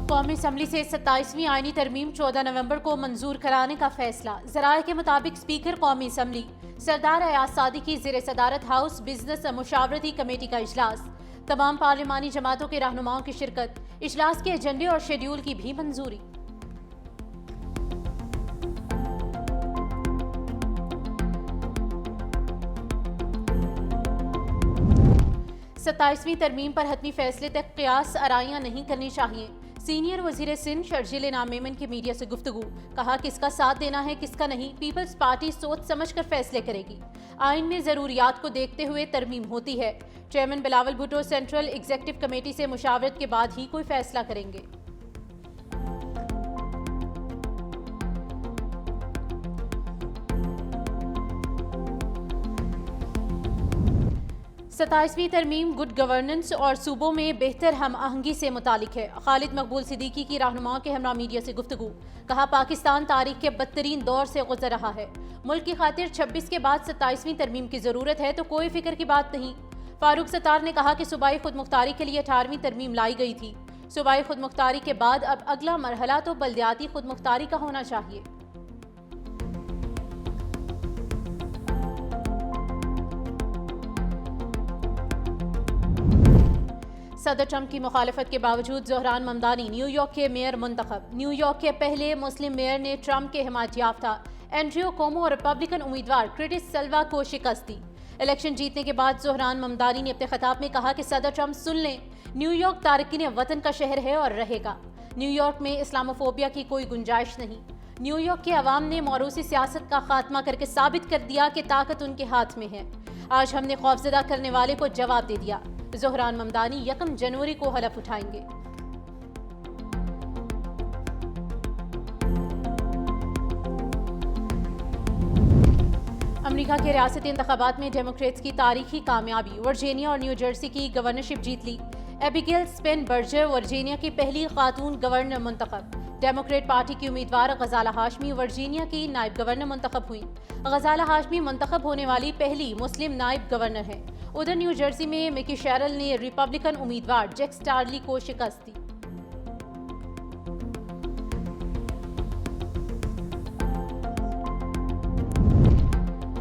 कौमी असम्बली से 27वीं आईनी तरमीम 14 नवंबर को मंजूर कराने का फैसला। जराये के मुताबिक स्पीकर कौमी असम्बली सरदार अयाज सादी की ज़ेर सदारत हाउस बिजनेस मुशावरती कमेटी का इजलास, तमाम पार्लिमानी जमातों के रहनुमाओं की शिरकत, इजलास के एजेंडे और शेड्यूल की भी मंजूरी। सत्ताईसवीं तरमीम पर हतमी फैसले तक क़ियास आराइयां नहीं करनी चाहिए। सीनियर वजीर सिंध शर्जील इनाम मेमन की मीडिया से गुफ्तगू, कहा किसका साथ देना है किसका नहीं, पीपल्स पार्टी सोच समझ कर फैसले करेगी। आइन में जरूरियात को देखते हुए तरमीम होती है। Chairman Bilawal Bhutto central executive committee से मुशावरत के बाद ही कोई फैसला करेंगे। सत्ताईसवीं तरमीम गुड गवर्नेंस और सूबों में बेहतर हम आहंगी से मुतालिक है। खालिद मकबूल सिद्दीकी की रहनुमाओं के हमरा मीडिया से गुफ्तगू, कहा पाकिस्तान तारीख के बदतरीन दौर से गुजर रहा है। मुल्क की खातिर 26 के बाद 27वीं तरमीम की जरूरत है तो कोई फिक्र की बात नहीं। फारूक सत्तार ने कहा कि सूबाई खुद मुख्तारी के लिए 18वीं तरमीम लाई गई थी। सूबाई खुद मुख्तारी के बाद अब अगला मरहला तो बल्दियाती खुद मुख्तारी का होना चाहिए। सदर ट्रंप की मुखालफत के बावजूद ज़ोहरान ममदानी न्यूयॉर्क के मेयर मुंतखब। न्यूयॉर्क के पहले मुस्लिम मेयर ने ट्रंप के हिमायत याफ्ता एंड्रयू कोमो और रिपब्लिकन उम्मीदवार क्रिटिस सिल्वा को शिकस्त दी। इलेक्शन जीतने के बाद ज़ोहरान ममदानी ने अपने खिताब में कहा कि सदर ट्रंप सुन लें, न्यूयॉर्क तारकीन वतन का शहर है और रहेगा। न्यूयॉर्क में इस्लामोफोबिया की कोई गुंजाइश नहीं। न्यूयॉर्क के अवाम ने मौरूसी सियासत का खात्मा करके साबित कर दिया कि ताकत उनके हाथ में है। आज हमने खौफजदा करने वाले को जवाब दे दिया। ज़ोहरान ममदानी 1 जनवरी को हलफ उठाएंगे। अमेरिका के रियासती इंतखाबात में डेमोक्रेट्स की तारीखी कामयाबी, वर्जीनिया और न्यू जर्सी की गवर्नरशिप जीत ली। एबिगेल स्पेनबर्जर वर्जीनिया की पहली खातून गवर्नर मुंतखब। डेमोक्रेट पार्टी की उम्मीदवार गजाला हाशमी वर्जीनिया की नायब गवर्नर मुंतखब हुई। गजाला हाशमी मुंतखब होने वाली पहली मुस्लिम नायब गवर्नर है। उधर न्यू जर्सी में मिकी शेरल ने रिपब्लिकन उम्मीदवार जैक स्टार्ली को शिकस्त दी।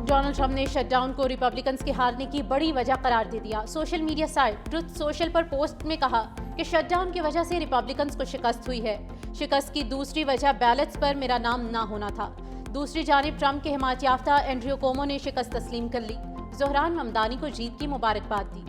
डोनाल्ड ट्रंप ने शटडाउन को रिपब्लिकन्स के हारने की बड़ी वजह करार दे दिया। Social media site truth social पर पोस्ट में कहा कि शटडाउन की वजह से रिपब्लिकन्स को शिकस्त हुई है। शिकस्त की दूसरी वजह बैलेट्स पर मेरा नाम ना होना था। दूसरी जानिब ट्रंप के हिमायत याफ्ता एंड्रयू कोमो ने शिकस्त तस्लीम कर ली। ज़ोहरान ममदानी को जीत की मुबारकबाद दी।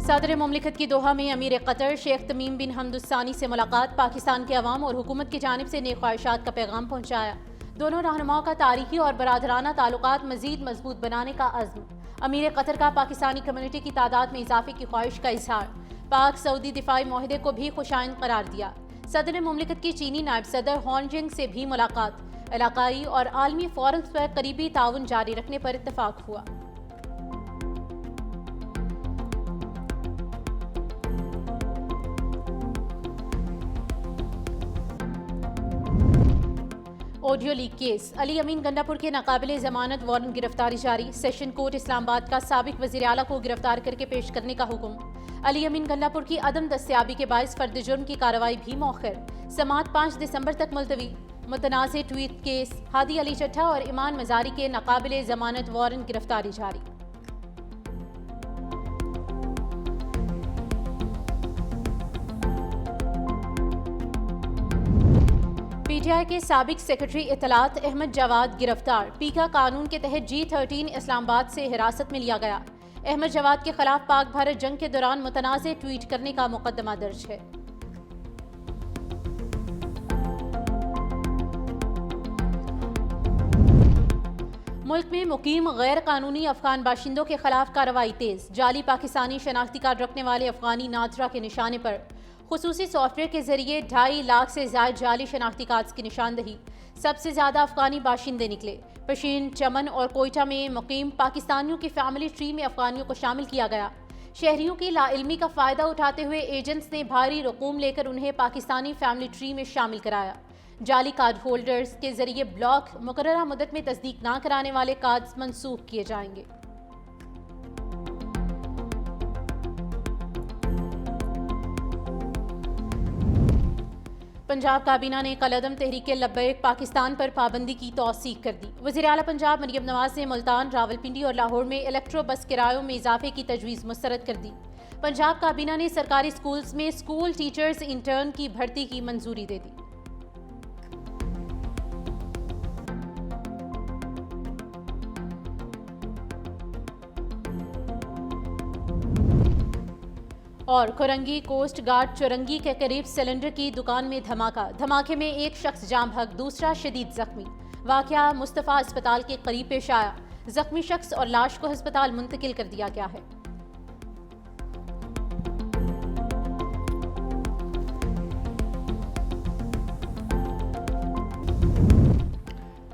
सदर मुमलिकत की दोहा में अमीर कतर शेख तमीम बिन हमद अल सानी से मुलाकात, पाकिस्तान के अवाम और हुकूमत की जानिब से नेक ख्वाहिशात का पैगाम पहुँचाया। दोनों रहनुमाओं का तारीखी और बरादराना ताल्लुकात मजीद मजबूत बनाने का अज़्म। अमीर कतर का पाकिस्तानी कम्युनिटी की तादाद में इजाफे की ख्वाहिश का इजहार। पाक सऊदी दिफाई माहिदे को भी खुशाइन करार दिया। सदर मुमलिकत की चीनी नायब सदर हॉन्जिंग से भी मुलाकात। इलाकाई और आलमी फोरम्स पर करीबी ताउन जारी रखने पर इत्तफाक हुआ। ऑडियो लीक केस, अली अमीन गंडापुर के नाकाबिले जमानत वारंट गिरफ्तारी जारी। सेशन कोर्ट इस्लामाबाद का साबिक वज़ीर आला को गिरफ्तार करके पेश करने का हुक्म। अली अमीन गंडापुर की अदम दस्तयाबी के बायस फर्द जुर्म की कार्रवाई भी मौखर। समात 5 दिसंबर तक मुलतवी। मुतनाज़ ट्वीट केस, हादी अली चट्ठा और ईमान मजारी के नाकाबिले जमानत वारंट गिरफ्तारी जारी। पीटीआई के साबिक सेक्रेटरी इत्तलात अहमद जवाद गिरफ्तार। पीका कानून के तहत G13 इस्लामाबाद से हिरासत में लिया गया। अहमद जवाद के खिलाफ पाक भारत जंग के दौरान मुतनाज़ ट्वीट करने का मुकदमा दर्ज है। मुल्क में मुकीम गैर कानूनी अफगान बाशिंदों के खिलाफ कार्रवाई तेज। जाली पाकिस्तानी शनाख्ती कार्ड रखने वाले अफगानी नादरा के निशाने पर खुसूसी सॉफ्टवेयर के जरिए 2.5 लाख से ज्यादा जाली शनाख्ती कार्ड्स की निशानदही। सबसे ज्यादा अफगानी बाशिंदे निकले। पशीन, चमन और कोयटा में मुकीम पाकिस्तानियों की फैमिली ट्री में अफगानियों को शामिल किया गया। शहरियों की लाइल्मी का फायदा उठाते हुए एजेंट्स ने भारी रकूम लेकर उन्हें पाकिस्तानी फैमिली ट्री में शामिल कराया। जाली कार्ड होल्डर्स के जरिए ब्लॉक मुकर्ररा मुद्दत में तस्दीक न कराने वाले कार्ड्स मंसूख किए जाएंगे। पंजाब काबीना ने कलअदम तहरीक लब्बैक पाकिस्तान पर पाबंदी की तौसीक कर दी। वज़ीर आला पंजाब मरियम नवाज ने मुल्तान, रावलपिंडी और लाहौर में इलेक्ट्रो बस किरायों में इजाफे की तजवीज़ मुस्तरद कर दी। पंजाब काबीना ने सरकारी स्कूल्स में स्कूल टीचर्स इंटर्न की भर्ती की मंजूरी दे दी। और कोरंगी कोस्ट गार्ड चुरंगी के करीब सिलेंडर की दुकान में धमाके में एक शख्स जाम हक, दूसरा शदीद जख्मी। वाकया मुस्तफ़ा अस्पताल के करीब पेश आया। जख्मी शख्स और लाश को अस्पताल मुंतकिल कर दिया गया है।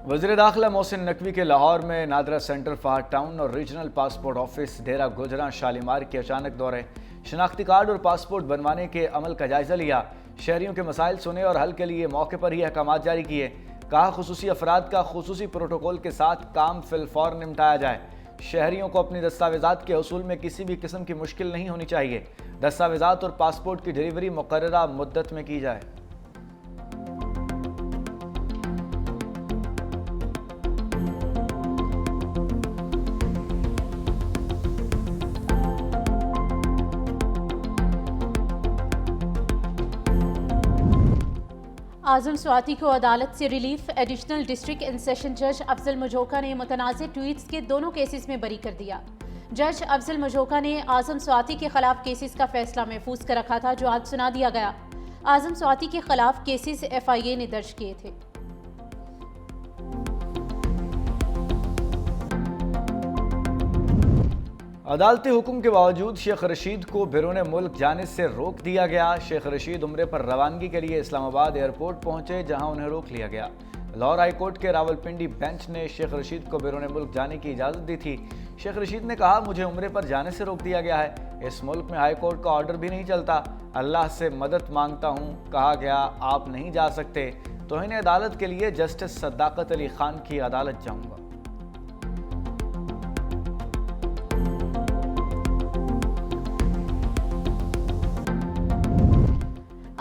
वज़ीर दाखिला मोहसिन नकवी के लाहौर में नादरा सेंटर फॉर टाउन और रीजनल पासपोर्ट ऑफिस डेरा गुजरा शालीमार के अचानक दौरे, शनाख्ती कार्ड और पासपोर्ट बनवाने के अमल का जायजा लिया। शहरियों के मसाइल सुने और हल के लिए मौके पर ही अहकाम जारी किए। कहा खुसूसी अफराद का खुसूसी प्रोटोकॉल के साथ काम फिलफौर निपटाया जाए। शहरियों को अपनी दस्तावेजात के हसूल में किसी भी किस्म की मुश्किल नहीं होनी चाहिए। दस्तावेजात और पासपोर्ट की डिलीवरी मुकर्ररा मुद्दत में की जाए। आजम स्वाति को अदालत से relief. Additional district and session जज अफजल मजोका ने मुतनाज़ ट्वीट्स के दोनों केसेस में बरी कर दिया। जज अफजल मजोका ने आजम स्वाति के खिलाफ केसेस का फैसला महफूज कर रखा था, जो आज सुना दिया गया। आजम स्वाति के खिलाफ केसेस FIA ने दर्ज किए थे। अदालती हुक्म के बावजूद शेख रशीद को बैरून मुल्क जाने से रोक दिया गया। शेख रशीद उम्रे पर रवानगी के लिए इस्लामाबाद एयरपोर्ट पहुंचे, जहां उन्हें रोक लिया गया। लाहौर हाई कोर्ट के रावलपिंडी बेंच ने शेख रशीद को बैरून मुल्क जाने की इजाज़त दी थी। शेख रशीद ने कहा, मुझे उम्रे पर जाने से रोक दिया गया है। इस मुल्क में हाई कोर्ट का ऑर्डर भी नहीं चलता। अल्लाह से मदद मांगता हूँ। कहा गया, आप नहीं जा सकते। तौहीन अदालत के लिए जस्टिस सद्दाकत अली खान की अदालत जाऊँगा।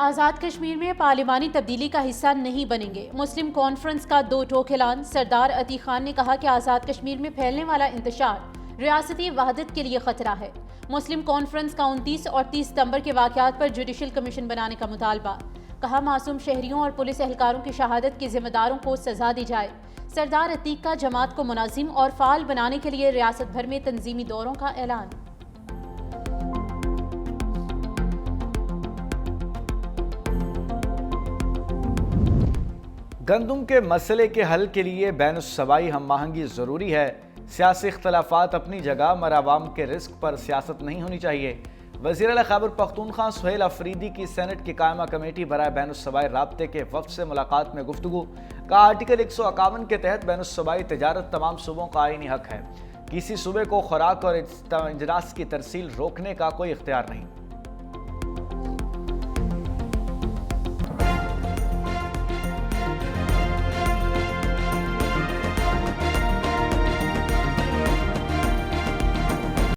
आज़ाद कश्मीर में पार्लिमानी तब्दीली का हिस्सा नहीं बनेंगे। मुस्लिम कॉन्फ्रेंस का दो टोक ऐलान। सरदार अतीक खान ने कहा कि आज़ाद कश्मीर में फैलने वाला इंतशार रियासती वहदत के लिए खतरा है। मुस्लिम कॉन्फ्रेंस का 29 और 30 सितंबर के वाक़यात पर जुडिशल कमीशन बनाने का मुतालबा। कहा, मासूम शहरियों और पुलिस एहलकारों की शहादत के जिम्मेदारों को सजा दी जाए। सरदार अतीक का जमात को मुनाजिम और फाल बनाने के लिए रियासत भर में तंजीमी दौरों का ऐलान। गंदम के मसले के हल के लिए बैनुस्सबाई हम आहंगी ज़रूरी है। सियासी इख्तलाफात अपनी जगह, मगर अवाम के रिस्क पर सियासत नहीं होनी चाहिए। वज़ीर आला खैबर पख्तूनख्वा सुहेल अफरीदी की सेनेट की कायमा कमेटी बराए बैनुस्सबाई राब्ते के वफ़द से मुलाकात में गुफ्तगू। कहा, आर्टिकल 151 के तहत बैनुस्सबाई तजारत तमाम सूबों का आईनी हक है। किसी सूबे को खुराक और इजलास की तरसील रोकने का कोई इख्तियार नहीं।